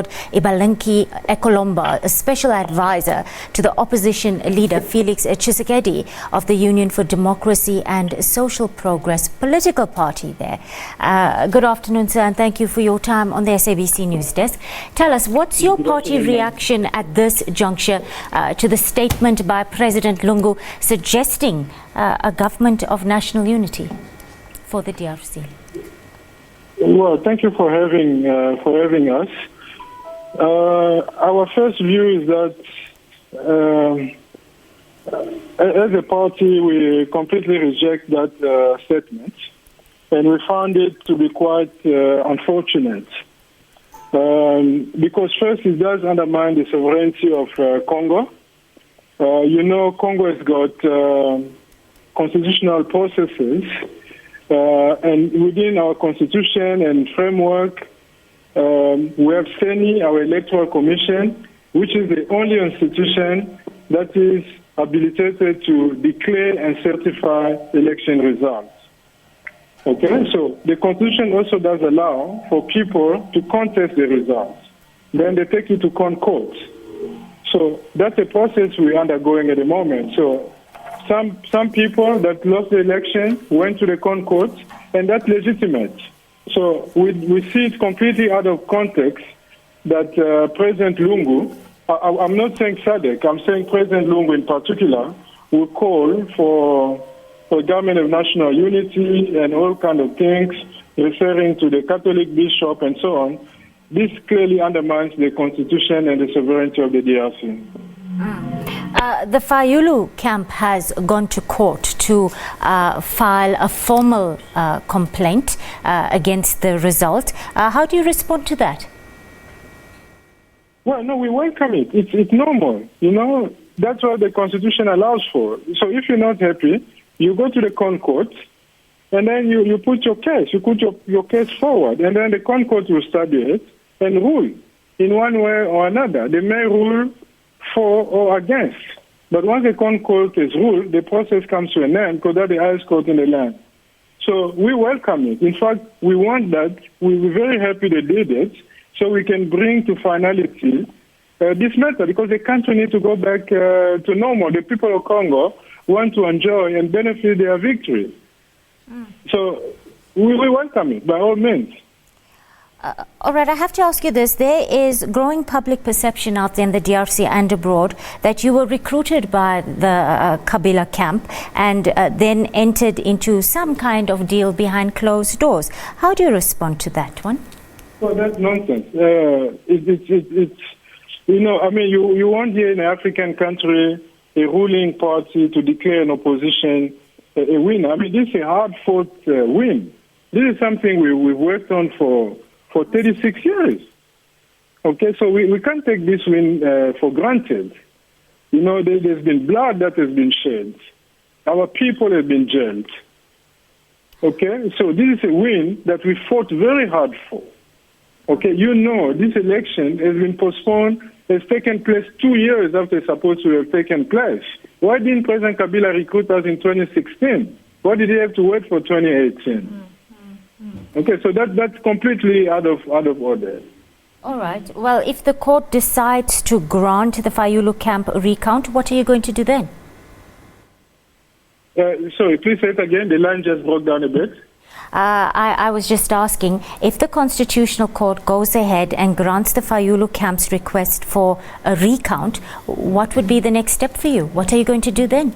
Ibalanky Ekolomba, a special advisor to the opposition leader Felix Tshisekedi of the Union for Democracy and Social Progress political party there. Good afternoon, sir, and thank you for your time on the SABC News Desk. Tell us, what's your party reaction at this juncture to the statement by President Lungu suggesting a government of national unity for the DRC? Well, thank you for having us. Our first view is that as a party, we completely reject that statement, and we found it to be quite unfortunate. Because first, it does undermine the sovereignty of Congo. Congo has got constitutional processes, and within our constitution and framework, we have CENI, our electoral commission, which is the only institution that is habilitated to declare and certify election results. Okay, so the constitution also does allow for people to contest the results. Then they take it to court. So that's a process we're undergoing at the moment. So some people that lost the election went to the court, and that's legitimate. So we see it completely out of context that President Lungu, I'm not saying SADC, I'm saying President Lungu in particular, will call for government of national unity and all kinds of things, referring to the Catholic bishop and so on. This clearly undermines the constitution and the sovereignty of the DRC. The Fayulu camp has gone to court to file a formal complaint against the result. How do you respond to that? Well, no, we welcome it. It's normal. That's what the Constitution allows for. So if you're not happy, you go to the court, and then you put your case. You put your case forward, and then the court will study it and rule in one way or another. They may rule for or against. But once the court is ruled, the process comes to an end because that's the highest court in the land. So we welcome it. In fact, we want that. We're very happy they did it so we can bring to finality this matter, because the country needs to go back to normal. The people of Congo want to enjoy and benefit their victory. So we welcome it by all means. All right, I have to ask you this. There is growing public perception out there in the DRC and abroad that you were recruited by the Kabila camp and then entered into some kind of deal behind closed doors. How do you respond to that one? Well, that's nonsense. You want here in an African country a ruling party to declare an opposition a winner. This is a hard-fought win. This is something we've worked on for 36 years. Okay, so we can't take this win for granted. There's been blood that has been shed. Our people have been jailed. Okay, so this is a win that we fought very hard for. Okay, this election has been postponed, has taken place 2 years after it's supposed to have taken place. Why didn't President Kabila recruit us in 2016? Why did he have to wait for 2018? Okay, so that's completely out of order. All right. Well, if the court decides to grant the Fayulu camp a recount, what are you going to do then? Sorry, please say it again. The line just broke down a bit. I was just asking, if the Constitutional Court goes ahead and grants the Fayulu camp's request for a recount, what would be the next step for you? What are you going to do then?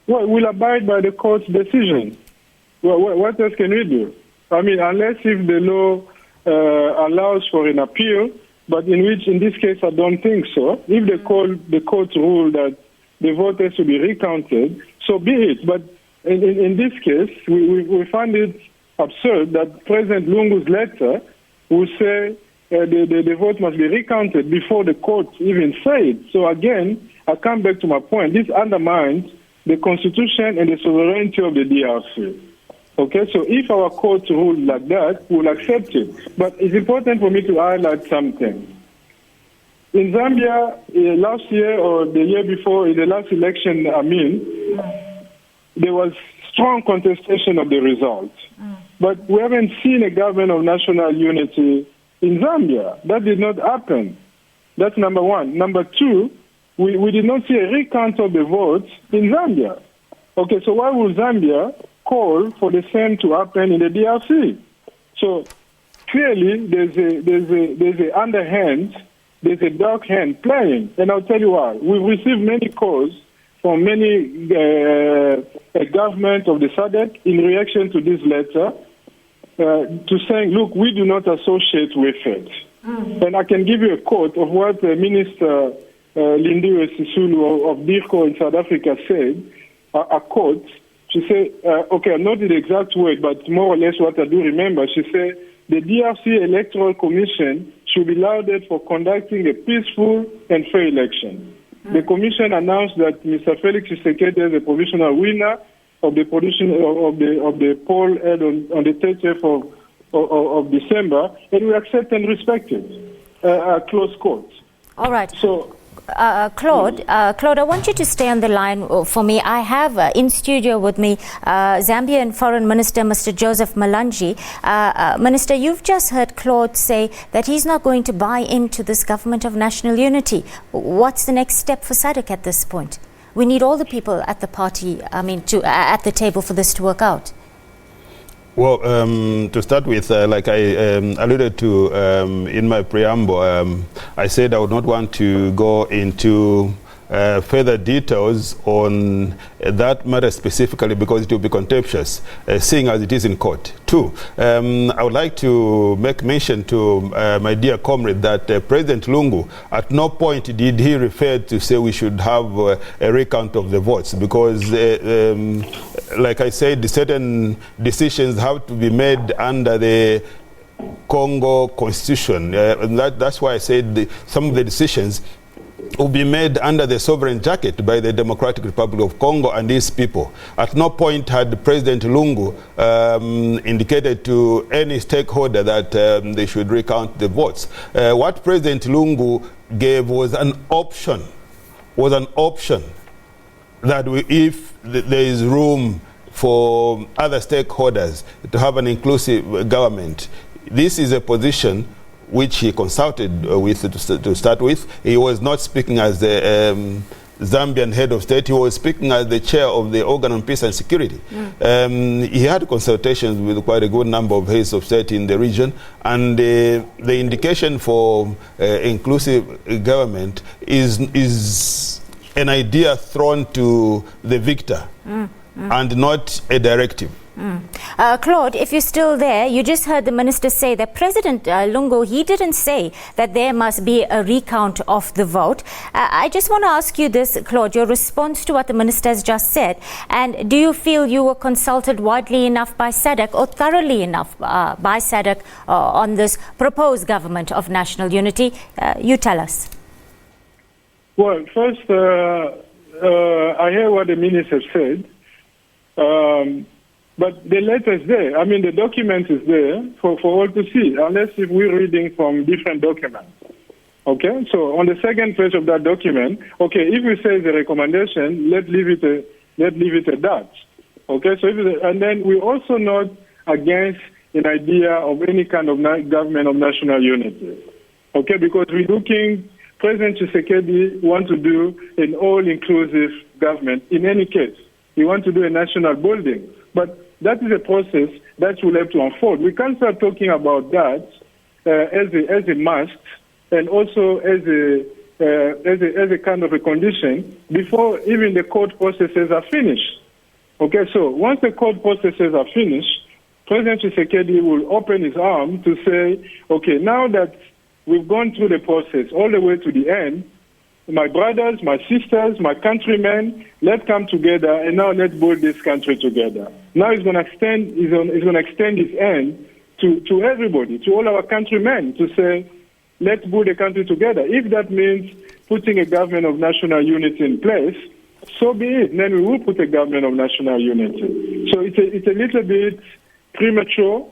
Well, we'll abide by the court's decision. Well, what else can we do? Unless if the law allows for an appeal, but in this case, I don't think so. If the court ruled that the vote has to be recounted, so be it. But in this case, we find it absurd that President Lungu's letter will say the vote must be recounted before the court even says it. So again, I come back to my point. This undermines the Constitution and the sovereignty of the DRC. Okay, so if our court rules like that, we'll accept it. But it's important for me to highlight something. In Zambia, last year or the year before, in the last election, there was strong contestation of the results. But we haven't seen a government of national unity in Zambia. That did not happen. That's number one. Number two, we did not see a recount of the votes in Zambia. Okay, so why would Zambia call for the same to happen in the DRC? So clearly, there's a underhand, there's a dark hand playing, and I'll tell you why. We've received many calls from many government of the SADC in reaction to this letter, to saying, look, we do not associate with it. And I can give you a quote of what Minister Lindiwe Sisulu of DIRCO in South Africa said, a quote. She said, okay, not the exact word, but more or less what I do remember. She said, the DRC Electoral Commission should be lauded for conducting a peaceful and fair election. The commission announced that Mr. Felix Tshisekedi is a provisional winner of the poll held on the 30th of December, and we accept and respect it. Close quote. All right. So, Claude, I want you to stay on the line for me. I have in studio with me Zambian Foreign Minister, Mr. Joseph Malanji. Minister, you've just heard Claude say that he's not going to buy into this government of national unity. What's the next step for SADC at this point? We need all the people at the party, at the table for this to work out. Well, to start with, like I alluded to in my preamble, I said I would not want to go into further details on that matter specifically because it will be contemptuous, seeing as it is in court. Two, I would like to make mention to my dear comrade that President Lungu, at no point did he refer to say we should have a recount of the votes because, like I said, certain decisions have to be made under the Congo Constitution. That's why I said some of the decisions will be made under the sovereign jacket by the Democratic Republic of Congo and its people. At no point had President Lungu indicated to any stakeholder that they should recount the votes. What President Lungu gave was an option, that if there is room for other stakeholders to have an inclusive government. This is a position which he consulted with to start with. He was not speaking as the Zambian head of state. He was speaking as the chair of the Organ on Peace and Security. He had consultations with quite a good number of heads of state in the region, and the indication for inclusive government is an idea thrown to the victor and not a directive. Claude, if you're still there, you just heard the minister say that President Lungu, he didn't say that there must be a recount of the vote. I just want to ask you this, Claude, your response to what the minister has just said. And do you feel you were consulted widely enough by SADC or thoroughly enough by SADC on this proposed government of national unity? You tell us. Well, first, I hear what the minister said. But the letter is there. I mean, the document is there for all to see, unless if we're reading from different documents. Okay? So on the second page of that document, okay, if we say the recommendation, let's leave it at that. Okay? So and then we're also not against an idea of any kind of government of national unity. Okay? Because we're looking, President Tshisekedi wants to do an all-inclusive government in any case. He wants to do a national building. But that is a process that will have to unfold. We can't start talking about that as a must and also as a kind of a condition before even the court processes are finished. Okay, so once the court processes are finished, President Tshisekedi will open his arm to say, okay, now that we've gone through the process all the way to the end, my brothers, my sisters, my countrymen, let's come together and now let's build this country together. Now he's going to extend his hand to everybody, to all our countrymen, to say, let's build a country together. If that means putting a government of national unity in place, so be it. Then we will put a government of national unity. So it's a little bit premature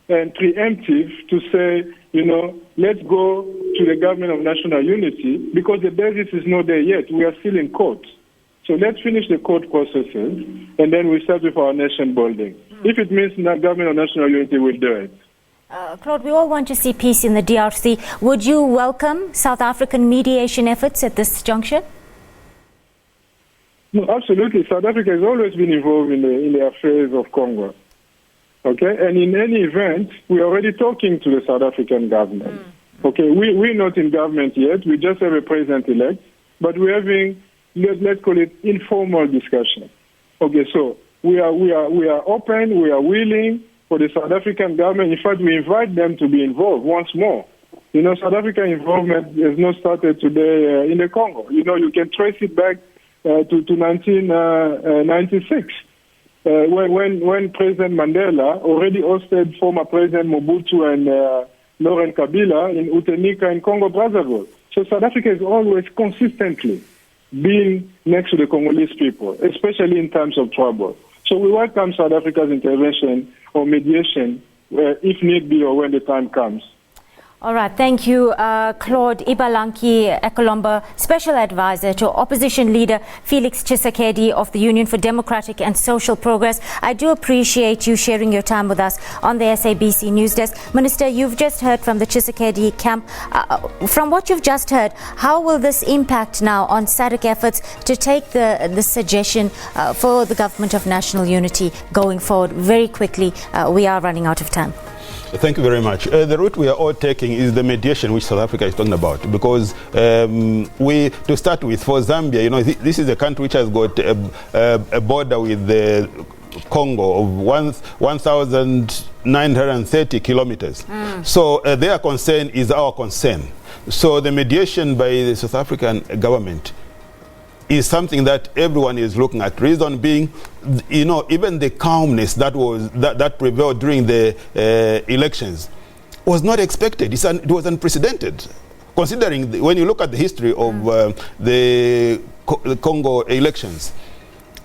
and preemptive to say, let's go to the government of national unity because the basis is not there yet. We are still in court. So let's finish the court processes and then we start with our nation building. If it means that government of national unity, we'll do it. Claude, we all want to see peace in the DRC. Would you welcome South African mediation efforts at this juncture? No, absolutely. South Africa has always been involved in the affairs of Congo. Okay, and in any event, we're already talking to the South African government. Okay, we're not in government yet. We just have a president-elect, but we're having, let's call it, informal discussion. Okay, so we are open, we are willing for the South African government. In fact, we invite them to be involved once more. You know, South African involvement has not started today in the Congo. You know, you can trace it back to 1996. When President Mandela already hosted former President Mobutu and Laurent Kabila in Utenika in Congo-Brazzaville. So South Africa has always consistently been next to the Congolese people, especially in times of trouble. So we welcome South Africa's intervention or mediation, if need be or when the time comes. All right, thank you, Claude Ibalanky Ekolomba, Special Advisor to Opposition Leader Felix Tshisekedi of the Union for Democratic and Social Progress. I do appreciate you sharing your time with us on the SABC News Desk. Minister, you've just heard from the Tshisekedi camp. From what you've just heard, how will this impact now on SADC efforts to take the suggestion for the Government of National Unity going forward? Very quickly, we are running out of time. Thank you very much. The route we are all taking is the mediation which South Africa is talking about, because to start with, for Zambia, you know, this is a country which has got a border with the Congo of 1,930 kilometers. So their concern is our concern. So the mediation by the South African government is something that everyone is looking at. Reason being, you know, even the calmness that prevailed during the elections was not expected. It was unprecedented, considering when you look at the history of the Congo elections.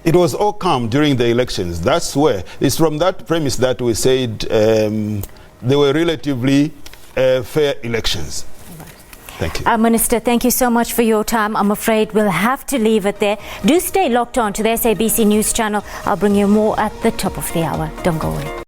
It was all calm during the elections. That's where it's from that premise that we said they were relatively fair elections. Thank you. Minister, thank you so much for your time. I'm afraid we'll have to leave it there. Do stay locked on to the SABC News channel. I'll bring you more at the top of the hour. Don't go away.